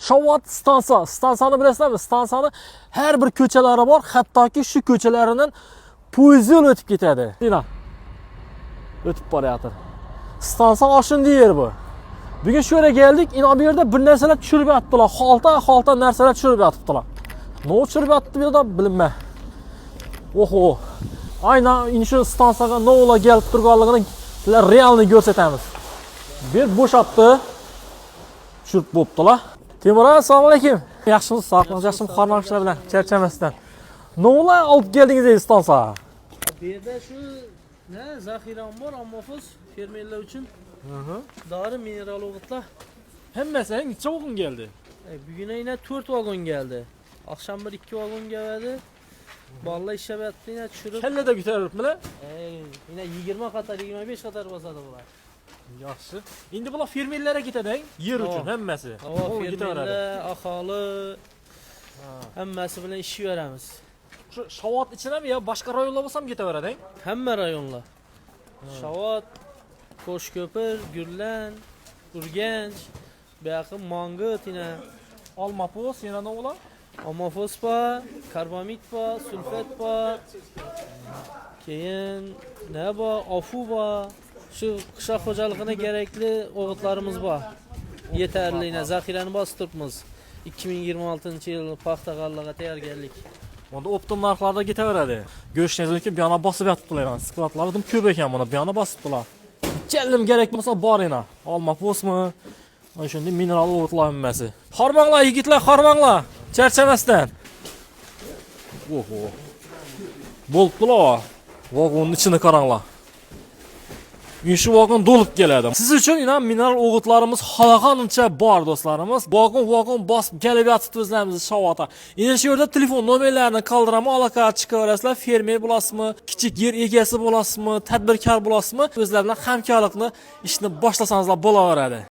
Shavot stansiyani bilasizlarmi? Stansiyani har bir ko'chalari bor, hattoki shu ko'chalarining poyezd yo'li o'tib ketadi. Mana o'tib borayotir. Stansiya oshindi yer bu. Bugun shu yerga keldik, bu yerda bir narsalar tushirib yotibdilar. Xalta narsalar tushirib yotibdilar. Nima tushirib yotibdi bu yerda bilmayman. Oho. Aynan shu stansiyaga no'lar kelib turganligini sizlar realni ko'rsatamiz. Bir bo'shatdi. Tushirib bo'ptilar. Temur, assalomu alaykum. Yaxshimisiz? Sog'ligingiz yaxshimi? Xormonchilar bilan charchamasdan. No'lar olib keldingiz stansiyaga? Bu yerda shu zaxiram bor, ommafuz fermerlar uchun. Dori mineral o'g'itlar. Hammasi necha vagon keldi? Bugun ayna 4 vagon keldi. Oqshom bir 2 vagon keldi. Bolalar ishlab yotdi, yana tushirib. Kallada ko'taribmilar? Yana 20 qator, 25 qator bosadi bular. Yaxshi. Endi bular fermerlarga ketadi, yer uchun hammasi. Fermerlar, aholi hammasi bilan ish yuboramiz. Shu Shavot ichinami yo boshqa rayonlar bo'lsa ham ketaveradi? Hamma rayonlar. Shavot, Qo'shko'pir, Gurlan, Urganch, bu yoqqa Mangit, yana Olmapos, yana nima? Ommafos bor, karbamid bor, sulfat bor. Keyin nima bor? Ofu bor. Shu qishloq xo'jaligiga kerakli o'g'itlarimiz bor. Yetarli, zaxirani bosib turibmiz. 2026-yil paxta g'allaga tayyorgarlik. Onda optim narxlarda ketaveradi. Go'shtningizni bu yana bosib yotibdilar. Skladlardim ko'p ekan buni, bu yana bosibdilar. Keldim kerak bo'lsa bor ena. Olmaposmi? Mana shunday mineral o'g'itlar hammasi. Xormanglar yigitlar, xormanglar. Charchamasdan. Oho. Bo'libdilar. Vagonning ichini qaranglar. Shu vagon to'lib keladi. Siz uchun mineral o'g'itlarimiz xalaqancha bor do'stlarimiz. Vagon bosib kelib yotibdi o'zlarimiz Shavotda. Endi shu yerda telefon nomerlarini qoldiraman, aloqa chiqaverasizlar. Fermer bo'lasizmi, kichik yer egasi bo'lasizmi, tadbirkor bo'lasizmi, o'zlar bilan hamkorlikni ishni boshlasanizlar bo'laveradi.